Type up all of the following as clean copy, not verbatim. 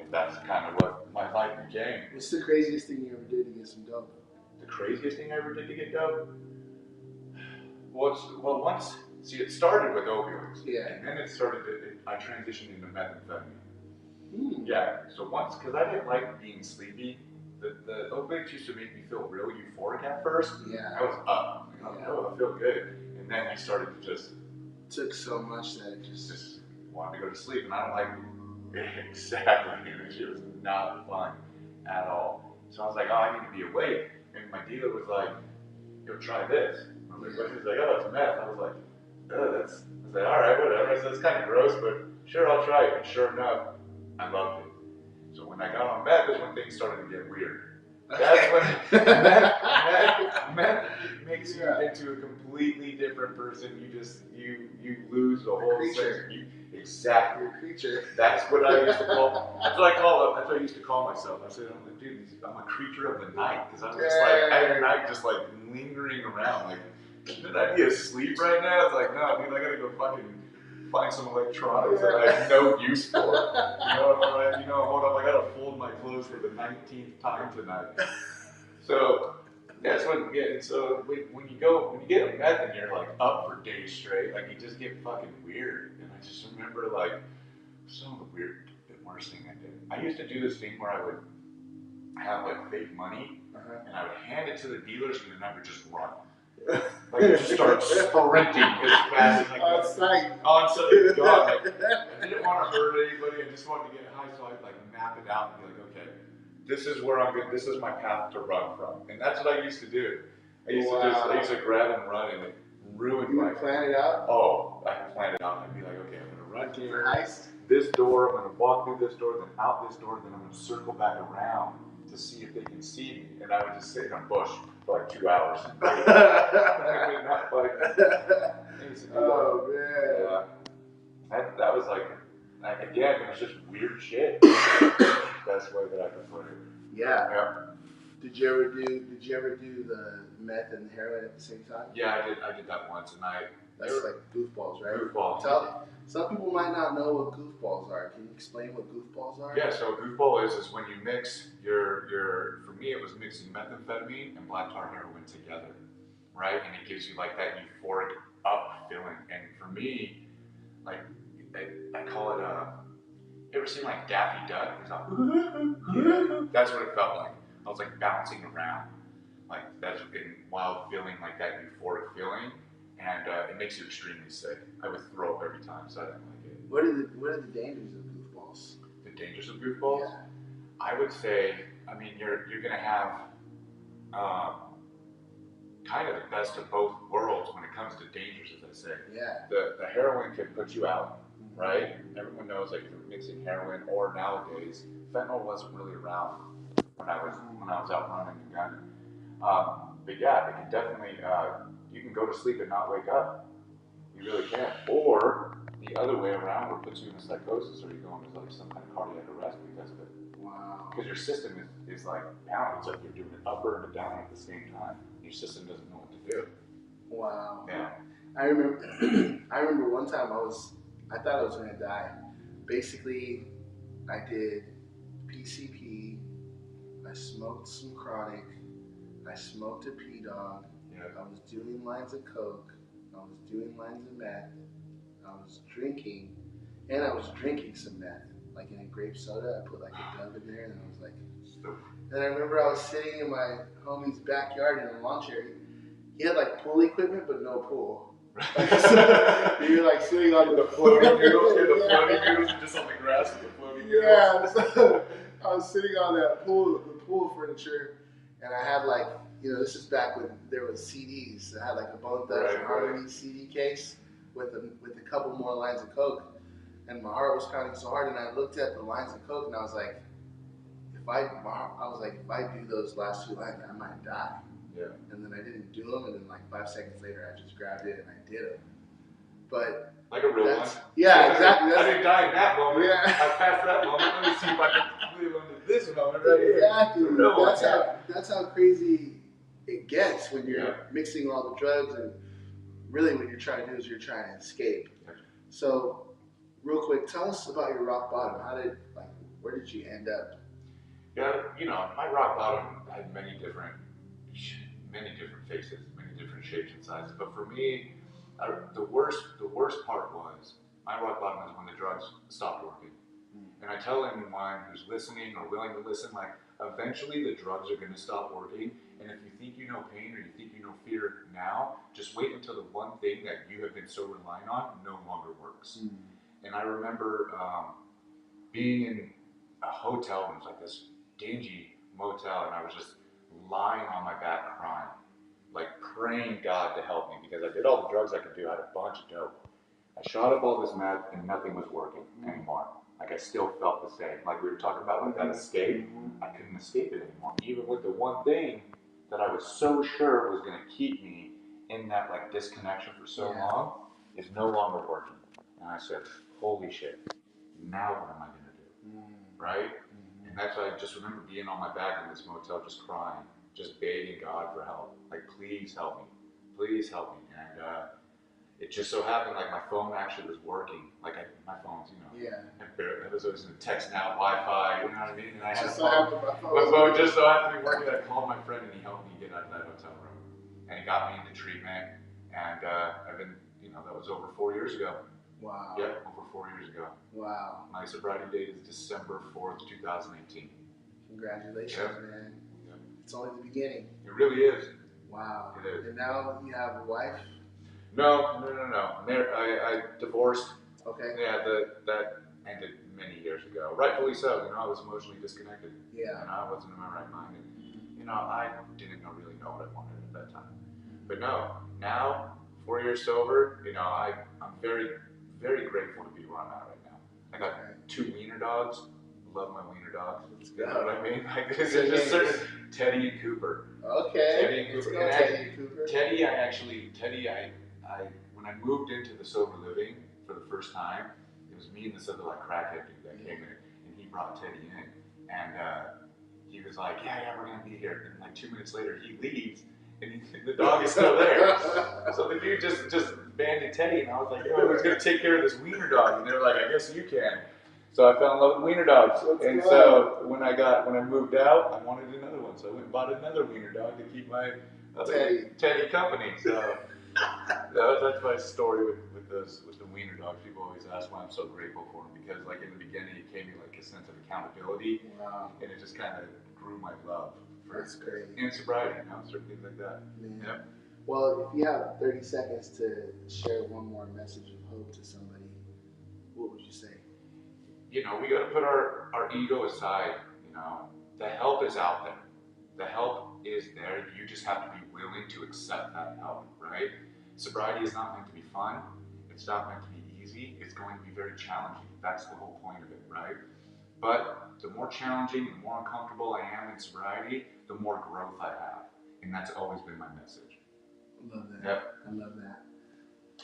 And that's kind of what my life became. What's the craziest thing you ever did to get some dope? The craziest thing I ever did to get dope? Once, see, it started with opioids. Yeah. And then I transitioned into methamphetamine. Mm. Yeah, so once, because I didn't like being sleepy, the opiates used to make me feel real euphoric at first. Yeah. I was up. Oh, I feel good. And then I started to just... Took so much that it just wanted to go to sleep, and I don't like it. Exactly. It was not fun at all. So I was like, oh, I need to be awake. And my dealer was like, yo, try this. I was like, what? He's like, oh, it's meth. I was like, oh, I was like, all right, whatever. So it's kind of gross, but sure, I'll try it. And sure enough, I loved it. So when I got on meth is when things started to get weird. That's when meth makes you into a completely different person. You lose the whole sense. Exactly. You're a creature. That's what I used to call. That's what I used to call myself. I said, I'm a creature of the night, because I'm just like at night, just like lingering around. Like, shouldn't I be asleep right now? It's like, no, dude, I gotta go fucking find some electronics that I have no use for. Hold up, I gotta fold my clothes for the 19th time tonight. So that's when when you get a meth and you're like up for days straight, like you just get fucking weird. And I just remember like some of the worst thing I did. I used to do this thing where I would have like fake money and I would hand it to the dealers and then I would just run. Like just start sprinting as fast as I could. On sight. God, like, I didn't want to hurt anybody. I just wanted to get high, so I'd like map it out and be like, okay, this is where I'm good. This is my path to run from, and that's what I used to do. I used to grab and run, and it ruined my. You plan it out? Oh, I planned it out. I'd be like, okay, I'm gonna run here. Heist. This door. I'm gonna walk through this door, then out this door, then I'm gonna circle back around to see if they can see me, and I would just sit in a bush for like 2 hours. Oh man. Yeah. That was like again, it was just weird shit. Best way that I can put it. Yeah. Did you ever do the meth and the heroin at the same time? Yeah, I did that once, and that's like goofballs, right? Goofballs. Some people might not know what goofballs are. Can you explain what goofballs are? Yeah, so goofball is when you mix your for me it was mixing methamphetamine and black tar heroin together, right? And it gives you like that euphoric up feeling. And for me, like I call it you ever seen like Daffy Duck? He's like, that's what it felt like. I was like bouncing around, like while feeling like that euphoric feeling. And it makes you extremely sick. I would throw up every time, so I didn't like it. What are the dangers of goofballs? The dangers of goofballs? Yeah. I would say, I mean, you're gonna have kind of the best of both worlds when it comes to dangers, as I say. Yeah. The heroin can put you out, right? Everyone knows like if you're mixing heroin, or nowadays, fentanyl wasn't really around when I was out running and gunning. But yeah, it can definitely. You can go to sleep and not wake up. You really can. Or the other way around, where it puts you in a psychosis, or you go into like some kind of cardiac arrest because of it. Wow. Because your system is like down. It's like you're doing an up and a down at the same time. Your system doesn't know what to do. Wow. Yeah. I remember one time I thought I was gonna die. Basically, I did PCP. I smoked some chronic. I smoked a P-Dog. I was doing lines of coke, I was doing lines of meth, I was drinking, and I was drinking some meth, like in a grape soda. I put like a dub in there, and I was like, and I remember I was sitting in my homie's backyard in a lawn chair. He had like pool equipment, but no pool. You were like sitting on the floating noodles, just on the grass with the floating noodles. Yeah, so I was sitting on that the pool furniture, and I had like, this is back when there was CDs. I had like a Bone Thugs and Harmony CD case with a couple more lines of coke, and my heart was pounding so hard. And I looked at the lines of coke, and I was like, if I do those last 2 lines, I might die. Yeah. And then I didn't do them, and then like 5 seconds later, I just grabbed it and I did them. But like a real one. Yeah, exactly. I didn't die in that moment. Yeah. I passed that moment. Let me see if I can live under this moment right here. Exactly. That's how crazy it gets when you're mixing all the drugs, and really what you're trying to do is you're trying to escape. So, real quick, tell us about your rock bottom. Where did you end up? Yeah, you know, my rock bottom had many different faces, many different shapes and sizes. But for me, the worst part was my rock bottom is when the drugs stopped working. And I tell anyone who's listening or willing to listen, like, eventually the drugs are going to stop working. And if you think you know pain or you think you know fear now, just wait until the one thing that you have been so reliant on no longer works. And I remember being in a hotel, and it was like this dingy motel, and I was just lying on my back crying, like praying God to help me because I did all the drugs I could do. I had a bunch of dope. I shot up all this meth and nothing was working anymore. Like I still felt the same. Like we were talking about, like that escape, I couldn't escape it anymore. Even with the one thing that I was so sure was going to keep me in that like disconnection for so long is no longer working. And I said, holy shit, now what am I going to do? Right? And that's why I just remember being on my back in this motel, just crying, just begging God for help. Like, please help me. Please help me. And it just so happened, like, my phone actually was working. Like, my phone's, you know, I was always in text now, Wi-Fi, you know what I mean? And I had my phone just so happened to be working. I called my friend, and he helped me get out of that hotel room. And he got me into treatment. And I've been, you know, that was over 4 years ago. Wow. Yep, over 4 years ago. Wow. My sobriety date is December 4th, 2018. Congratulations, man. Yep. It's only the beginning. It really is. Wow. It is. And now you have a wife? No. I divorced. Okay. Yeah, that ended many years ago. Rightfully so. You know, I was emotionally disconnected. Yeah. And I wasn't in my right mind. And, you know, I didn't really know what I wanted at that time. But no, now, 4 years sober, you know, I'm very, very grateful to be where I'm at right now. I got 2 wiener dogs. Love my wiener dogs. You know what I mean? Like, there's just certain Teddy and Cooper. Okay. Teddy and Cooper. And Teddy and Cooper. Teddy, when I moved into the sober living for the first time, it was me and this other like crackhead dude that came in, and he brought Teddy in, and he was like, yeah, we're gonna be here. And like 2 minutes later, he leaves, and the dog is still there. So the dude just banded Teddy, and I was like, yo, who's gonna take care of this wiener dog? And they were like, I guess you can. So I fell in love with wiener dogs. And so when I moved out, I wanted another one. So I went and bought another wiener dog to keep my Teddy company. So that's my story with the wiener dogs. People always ask why I'm so grateful for them, because like in the beginning it gave me like a sense of accountability. Wow. And it just kind of grew my love for in sobriety, you know, certain things like that. Yep. Well, if you have 30 seconds to share one more message of hope to somebody, what would you say? You know, we got to put our ego aside. You know, the help is out there. The help is there. You just have to be willing to accept that help, right? Sobriety is not meant to be fun. It's not meant to be easy. It's going to be very challenging. That's the whole point of it, right? But the more challenging, the more uncomfortable I am in sobriety, the more growth I have. And that's always been my message. I love that. Yep. I love that.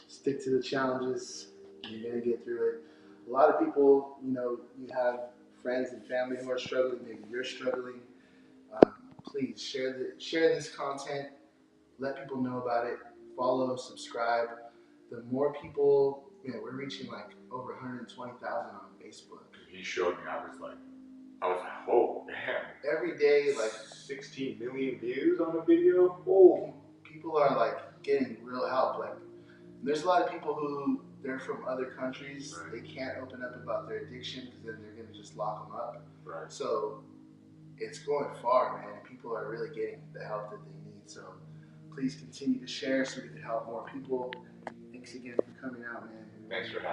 Stick to the challenges. You're going to get through it. A lot of people, you know, you have friends and family who are struggling. Maybe you're struggling. Please share this content. Let people know about it. Follow, subscribe. The more people, you know, we're reaching like over 120,000 on Facebook. He showed me. I was like, oh man. Every day, like 16 million views on a video. Oh, people are like getting real help. Like, there's a lot of people who they're from other countries. Right. They can't open up about their addiction because then they're gonna just lock them up. Right. So it's going far, man. And people are really getting the help that they need. So please continue to share so we can help more people. Thanks again for coming out, man. Thanks for having me.